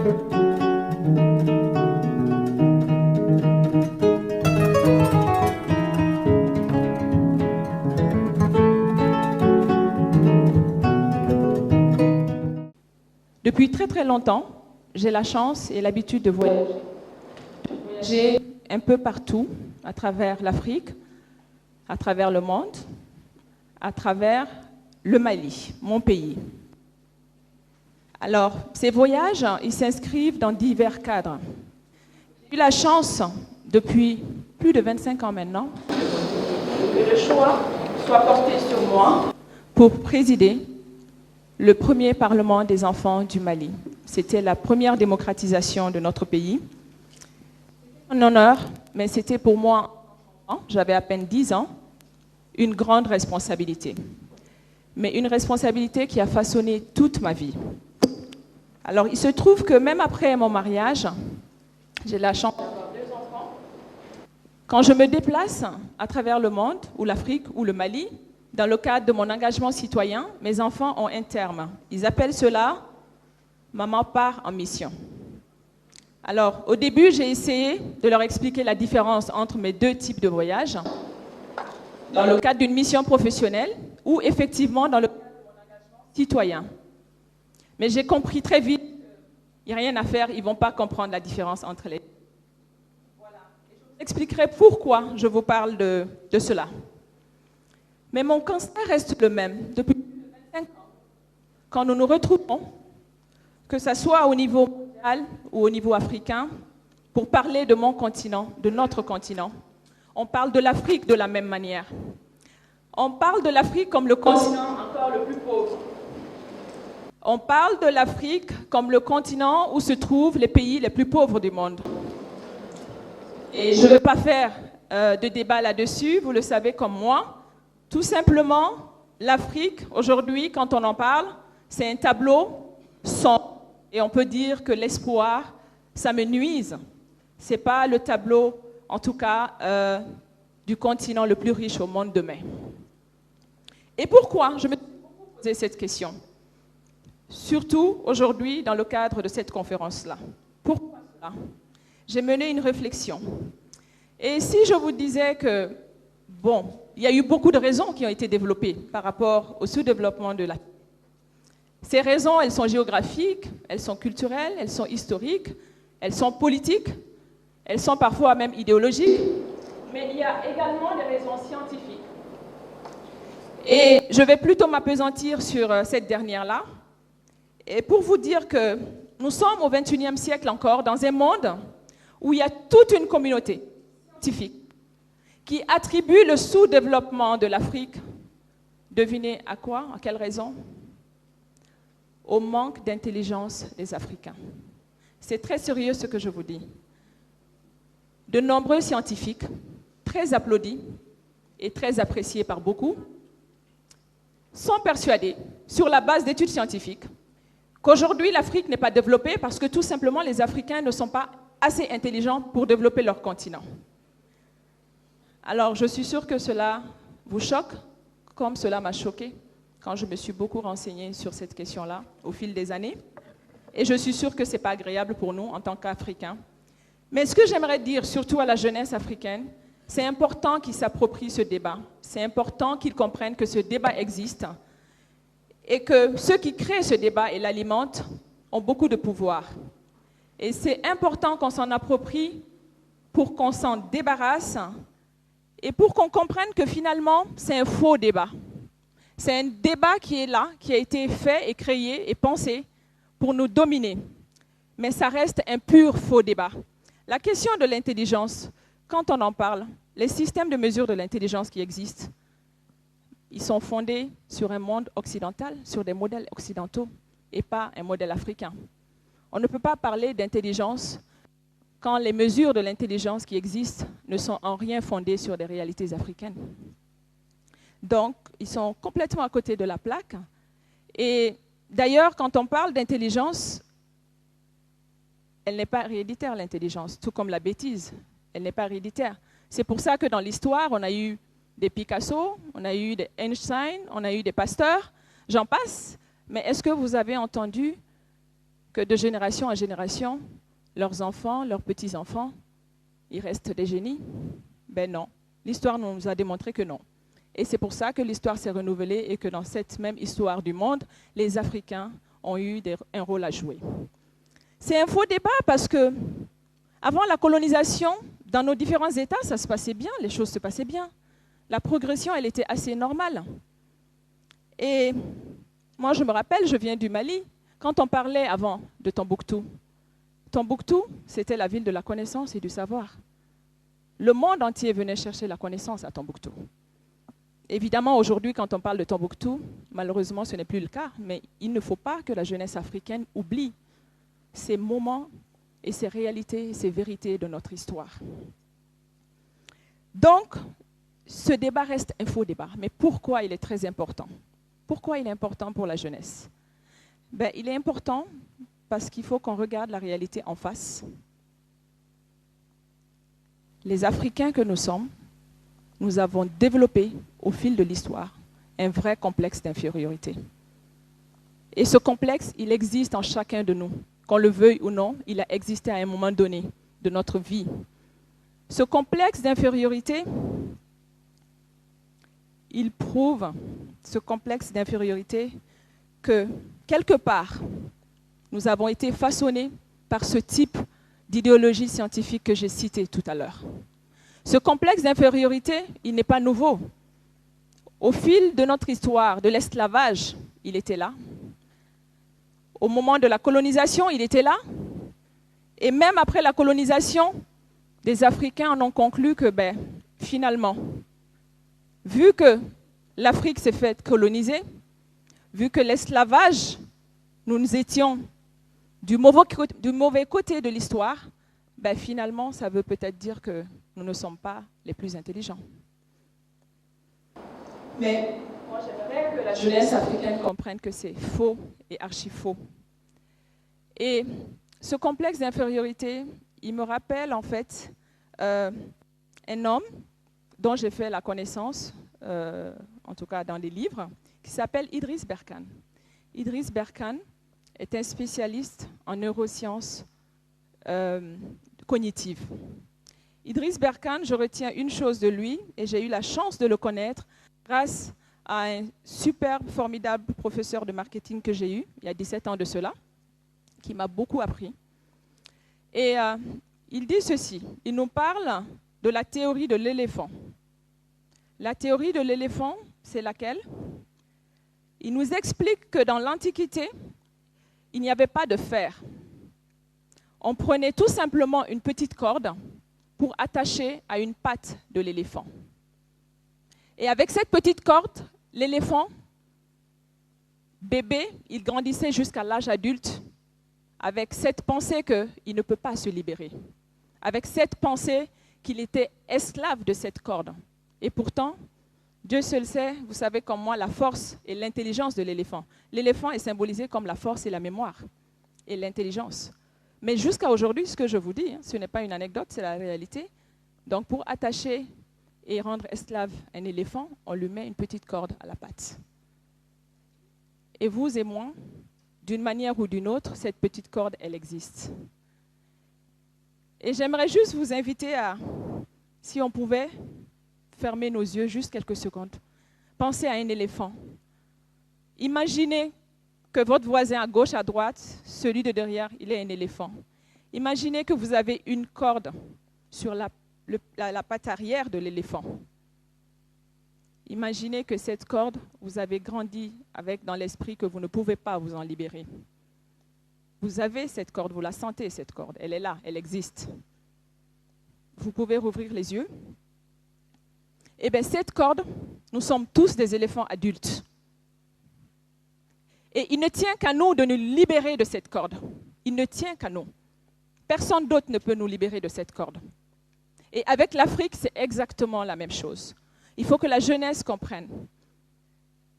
Depuis très très longtemps, j'ai la chance et l'habitude de voyager un peu partout, à travers l'Afrique, à travers le monde, à travers le Mali, mon pays. Alors, ces voyages, ils s'inscrivent dans divers cadres. J'ai eu la chance, depuis plus de 25 ans maintenant, que le choix soit porté sur moi pour présider le premier Parlement des enfants du Mali. C'était la première démocratisation de notre pays. Un honneur, mais c'était pour moi, j'avais à peine 10 ans, une grande responsabilité. Mais une responsabilité qui a façonné toute ma vie. Alors, il se trouve que même après mon mariage, j'ai la chance d'avoir 2 enfants. Quand je me déplace à travers le monde, ou l'Afrique, ou le Mali, dans le cadre de mon engagement citoyen, mes enfants ont un terme. Ils appellent cela « Maman part en mission ». Alors, au début, j'ai essayé de leur expliquer la différence entre mes 2 types de voyages, dans le cadre d'une mission professionnelle ou effectivement dans le cadre de mon engagement citoyen. Mais j'ai compris très vite qu'il n'y a rien à faire, ils ne vont pas comprendre la différence entre les deux. Voilà. Et je vous expliquerai pourquoi je vous parle de cela. Mais mon constat reste le même depuis 25 ans. Quand nous nous retrouvons, que ce soit au niveau mondial ou au niveau africain, pour parler de mon continent, de notre continent, on parle de l'Afrique de la même manière. On parle de l'Afrique comme le continent encore le plus pauvre. On parle de l'Afrique comme le continent où se trouvent les pays les plus pauvres du monde. Et je ne veux pas faire de débat là-dessus, vous le savez comme moi. Tout simplement, l'Afrique, aujourd'hui, quand on en parle, c'est un tableau sombre. Et on peut dire que l'espoir, ça me nuise. Ce n'est pas le tableau, en tout cas, du continent le plus riche au monde demain. Et pourquoi je me suis posé cette question? Surtout aujourd'hui, dans le cadre de cette conférence-là. Pourquoi cela? J'ai mené une réflexion. Et si je vous disais que, bon, il y a eu beaucoup de raisons qui ont été développées par rapport au sous-développement de l'Afrique. Ces raisons, elles sont géographiques, elles sont culturelles, elles sont historiques, elles sont politiques, elles sont parfois même idéologiques, mais il y a également des raisons scientifiques. Et je vais plutôt m'appesantir sur cette dernière-là, et pour vous dire que nous sommes au XXIe siècle encore dans un monde où il y a toute une communauté scientifique qui attribue le sous-développement de l'Afrique, devinez à quoi, à quelle raison? Au manque d'intelligence des Africains. C'est très sérieux ce que je vous dis. De nombreux scientifiques, très applaudis et très appréciés par beaucoup, sont persuadés, sur la base d'études scientifiques, qu'aujourd'hui l'Afrique n'est pas développée parce que tout simplement les Africains ne sont pas assez intelligents pour développer leur continent. Alors, je suis sûre que cela vous choque, comme cela m'a choqué quand je me suis beaucoup renseignée sur cette question-là au fil des années. Et je suis sûre que ce n'est pas agréable pour nous en tant qu'Africains. Mais ce que j'aimerais dire, surtout à la jeunesse africaine, c'est important qu'ils s'approprient ce débat. C'est important qu'ils comprennent que ce débat existe et que ceux qui créent ce débat et l'alimentent ont beaucoup de pouvoir. Et c'est important qu'on s'en approprie pour qu'on s'en débarrasse et pour qu'on comprenne que finalement, c'est un faux débat. C'est un débat qui est là, qui a été fait et créé et pensé pour nous dominer. Mais ça reste un pur faux débat. La question de l'intelligence, quand on en parle, les systèmes de mesure de l'intelligence qui existent, ils sont fondés sur un monde occidental, sur des modèles occidentaux et pas un modèle africain. On ne peut pas parler d'intelligence quand les mesures de l'intelligence qui existent ne sont en rien fondées sur des réalités africaines. Donc, ils sont complètement à côté de la plaque. Et d'ailleurs, quand on parle d'intelligence, elle n'est pas héréditaire, l'intelligence, tout comme la bêtise, elle n'est pas héréditaire. C'est pour ça que dans l'histoire, on a eu des Picasso, on a eu des Einstein, on a eu des Pasteur, j'en passe. Mais est-ce que vous avez entendu que de génération en génération, leurs enfants, leurs petits-enfants, ils restent des génies? Ben non. L'histoire nous a démontré que non. Et c'est pour ça que l'histoire s'est renouvelée et que dans cette même histoire du monde, les Africains ont eu un rôle à jouer. C'est un faux débat parce que avant la colonisation, dans nos différents États, ça se passait bien, les choses se passaient bien. La progression, elle était assez normale. Et moi, je me rappelle, je viens du Mali. Quand on parlait avant de Tombouctou, Tombouctou, c'était la ville de la connaissance et du savoir. Le monde entier venait chercher la connaissance à Tombouctou. Évidemment, aujourd'hui, quand on parle de Tombouctou, malheureusement, ce n'est plus le cas, mais il ne faut pas que la jeunesse africaine oublie ces moments et ces réalités et ces vérités de notre histoire. Donc, ce débat reste un faux débat. Mais pourquoi il est très important? Pourquoi il est important pour la jeunesse? Ben, il est important parce qu'il faut qu'on regarde la réalité en face. Les Africains que nous sommes, nous avons développé au fil de l'histoire un vrai complexe d'infériorité. Et ce complexe, il existe en chacun de nous. Qu'on le veuille ou non, il a existé à un moment donné de notre vie. Ce complexe d'infériorité, il prouve, ce complexe d'infériorité, que quelque part, nous avons été façonnés par ce type d'idéologie scientifique que j'ai cité tout à l'heure. Ce complexe d'infériorité, il n'est pas nouveau. Au fil de notre histoire, de l'esclavage, il était là. Au moment de la colonisation, il était là. Et même après la colonisation, des Africains en ont conclu que, finalement, vu que l'Afrique s'est faite coloniser, vu que l'esclavage, nous étions du mauvais côté de l'histoire, finalement, ça veut peut-être dire que nous ne sommes pas les plus intelligents. Mais moi, j'aimerais que la jeunesse africaine comprenne que c'est faux et archi-faux. Et ce complexe d'infériorité, il me rappelle en fait un homme dont j'ai fait la connaissance, en tout cas dans les livres, qui s'appelle Idriss Berkane. Idriss Berkane est un spécialiste en neurosciences cognitives. Idriss Berkane, je retiens une chose de lui, et j'ai eu la chance de le connaître grâce à un super formidable professeur de marketing que j'ai eu, il y a 17 ans de cela, qui m'a beaucoup appris. Et il dit ceci, il nous parle de la théorie de l'éléphant. La théorie de l'éléphant, c'est laquelle? Il nous explique que dans l'Antiquité, il n'y avait pas de fer. On prenait tout simplement une petite corde pour attacher à une patte de l'éléphant. Et avec cette petite corde, l'éléphant, bébé, il grandissait jusqu'à l'âge adulte avec cette pensée qu'il ne peut pas se libérer, avec cette pensée qu'il était esclave de cette corde. Et pourtant, Dieu seul sait, vous savez comme moi, la force et l'intelligence de l'éléphant. L'éléphant est symbolisé comme la force et la mémoire et l'intelligence. Mais jusqu'à aujourd'hui, ce que je vous dis, ce n'est pas une anecdote, c'est la réalité. Donc pour attacher et rendre esclave un éléphant, on lui met une petite corde à la patte. Et vous et moi, d'une manière ou d'une autre, cette petite corde, elle existe. Et j'aimerais juste vous inviter à, si on pouvait, fermer nos yeux juste quelques secondes. Pensez à un éléphant. Imaginez que votre voisin à gauche, à droite, celui de derrière, il est un éléphant. Imaginez que vous avez une corde sur la patte arrière de l'éléphant. Imaginez que cette corde, vous avez grandi avec dans l'esprit que vous ne pouvez pas vous en libérer. Vous avez cette corde, vous la sentez cette corde, elle est là, elle existe. Vous pouvez rouvrir les yeux. Eh bien, cette corde, nous sommes tous des éléphants adultes. Et il ne tient qu'à nous de nous libérer de cette corde. Il ne tient qu'à nous. Personne d'autre ne peut nous libérer de cette corde. Et avec l'Afrique, c'est exactement la même chose. Il faut que la jeunesse comprenne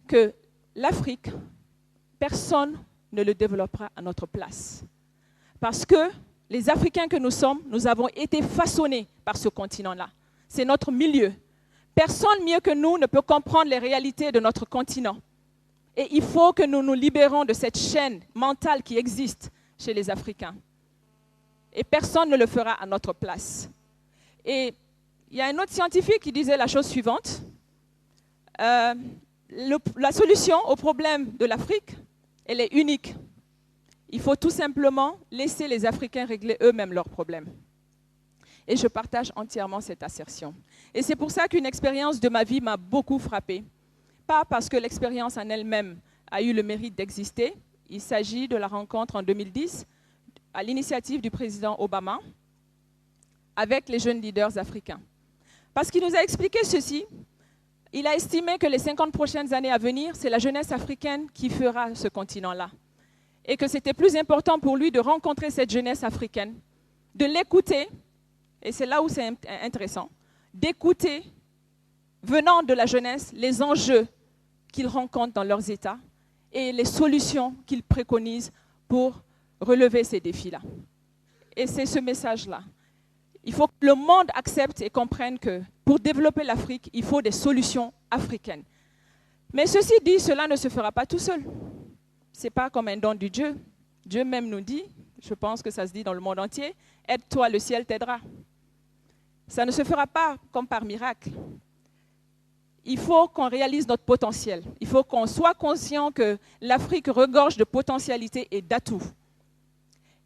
que l'Afrique, personne ne le développera à notre place. Parce que les Africains que nous sommes, nous avons été façonnés par ce continent-là. C'est notre milieu. Personne mieux que nous ne peut comprendre les réalités de notre continent. Et il faut que nous nous libérons de cette chaîne mentale qui existe chez les Africains. Et personne ne le fera à notre place. Et il y a un autre scientifique qui disait la chose suivante. La solution au problème de l'Afrique, elle est unique. Il faut tout simplement laisser les Africains régler eux-mêmes leurs problèmes. Et je partage entièrement cette assertion. Et c'est pour ça qu'une expérience de ma vie m'a beaucoup frappée. Pas parce que l'expérience en elle-même a eu le mérite d'exister. Il s'agit de la rencontre en 2010, à l'initiative du président Obama, avec les jeunes leaders africains. Parce qu'il nous a expliqué ceci. Il a estimé que les 50 prochaines années à venir, c'est la jeunesse africaine qui fera ce continent-là. Et que c'était plus important pour lui de rencontrer cette jeunesse africaine, de l'écouter, et c'est là où c'est intéressant, d'écouter, venant de la jeunesse, les enjeux qu'ils rencontrent dans leurs États et les solutions qu'ils préconisent pour relever ces défis-là. Et c'est ce message-là. Il faut que le monde accepte et comprenne que pour développer l'Afrique, il faut des solutions africaines. Mais ceci dit, cela ne se fera pas tout seul. Ce n'est pas comme un don du Dieu. Dieu même nous dit, je pense que ça se dit dans le monde entier, « Aide-toi, le ciel t'aidera ». Ça ne se fera pas comme par miracle. Il faut qu'on réalise notre potentiel. Il faut qu'on soit conscient que l'Afrique regorge de potentialités et d'atouts.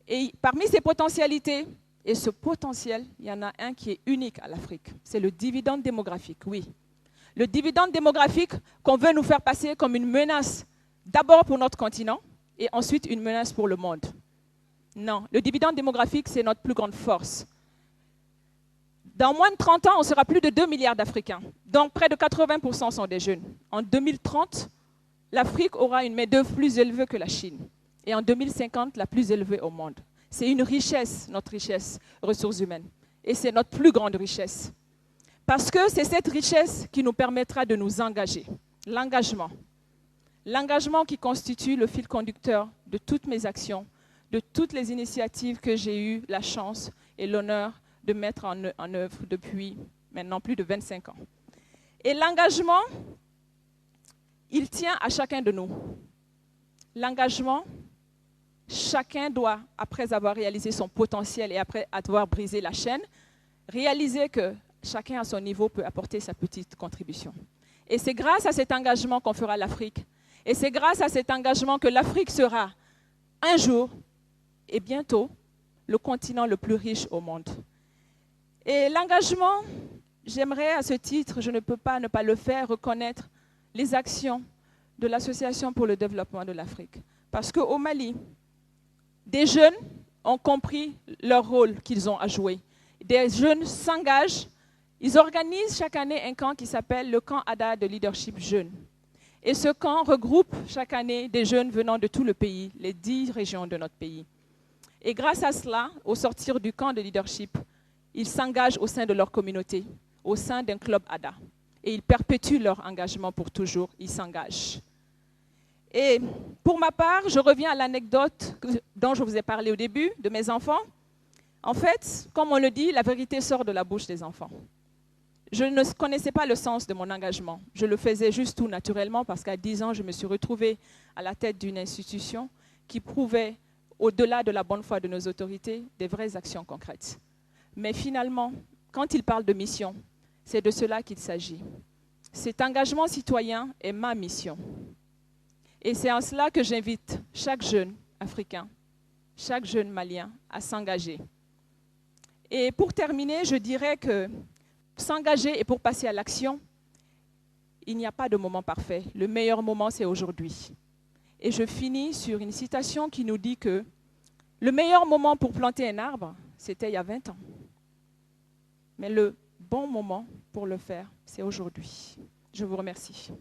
Et parmi ces potentialités, et ce potentiel, il y en a un qui est unique à l'Afrique. C'est le dividende démographique, oui. Le dividende démographique qu'on veut nous faire passer comme une menace, d'abord pour notre continent, et ensuite une menace pour le monde. Non, le dividende démographique, c'est notre plus grande force. Dans moins de 30 ans, on sera plus de 2 milliards d'Africains. Donc près de 80% sont des jeunes. En 2030, l'Afrique aura une main-d'œuvre plus élevée que la Chine. Et en 2050, la plus élevée au monde. C'est une richesse, notre richesse, ressources humaines. Et c'est notre plus grande richesse. Parce que c'est cette richesse qui nous permettra de nous engager. L'engagement. L'engagement qui constitue le fil conducteur de toutes mes actions, de toutes les initiatives que j'ai eu la chance et l'honneur de mettre en œuvre depuis maintenant plus de 25 ans. Et l'engagement, il tient à chacun de nous. L'engagement, chacun doit, après avoir réalisé son potentiel et après avoir brisé la chaîne, réaliser que chacun à son niveau peut apporter sa petite contribution. Et c'est grâce à cet engagement qu'on fera l'Afrique. Et c'est grâce à cet engagement que l'Afrique sera un jour et bientôt le continent le plus riche au monde. Et l'engagement, j'aimerais à ce titre, je ne peux pas ne pas le faire, reconnaître les actions de l'Association pour le développement de l'Afrique. Parce qu'au Mali, des jeunes ont compris leur rôle qu'ils ont à jouer. Des jeunes s'engagent, ils organisent chaque année un camp qui s'appelle le camp ADA de leadership jeune. Et ce camp regroupe chaque année des jeunes venant de tout le pays, les 10 régions de notre pays. Et grâce à cela, au sortir du camp de leadership, ils s'engagent au sein de leur communauté, au sein d'un club ADA. Et ils perpétuent leur engagement pour toujours, ils s'engagent. Et pour ma part, je reviens à l'anecdote dont je vous ai parlé au début, de mes enfants. En fait, comme on le dit, la vérité sort de la bouche des enfants. Je ne connaissais pas le sens de mon engagement. Je le faisais juste tout naturellement parce qu'à 10 ans, je me suis retrouvée à la tête d'une institution qui prouvait, au-delà de la bonne foi de nos autorités, des vraies actions concrètes. Mais finalement, quand il parle de mission, c'est de cela qu'il s'agit. Cet engagement citoyen est ma mission. Et c'est en cela que j'invite chaque jeune africain, chaque jeune malien à s'engager. Et pour terminer, je dirais que pour s'engager et pour passer à l'action, il n'y a pas de moment parfait. Le meilleur moment, c'est aujourd'hui. Et je finis sur une citation qui nous dit que le meilleur moment pour planter un arbre, c'était il y a 20 ans. Mais le bon moment pour le faire, c'est aujourd'hui. Je vous remercie.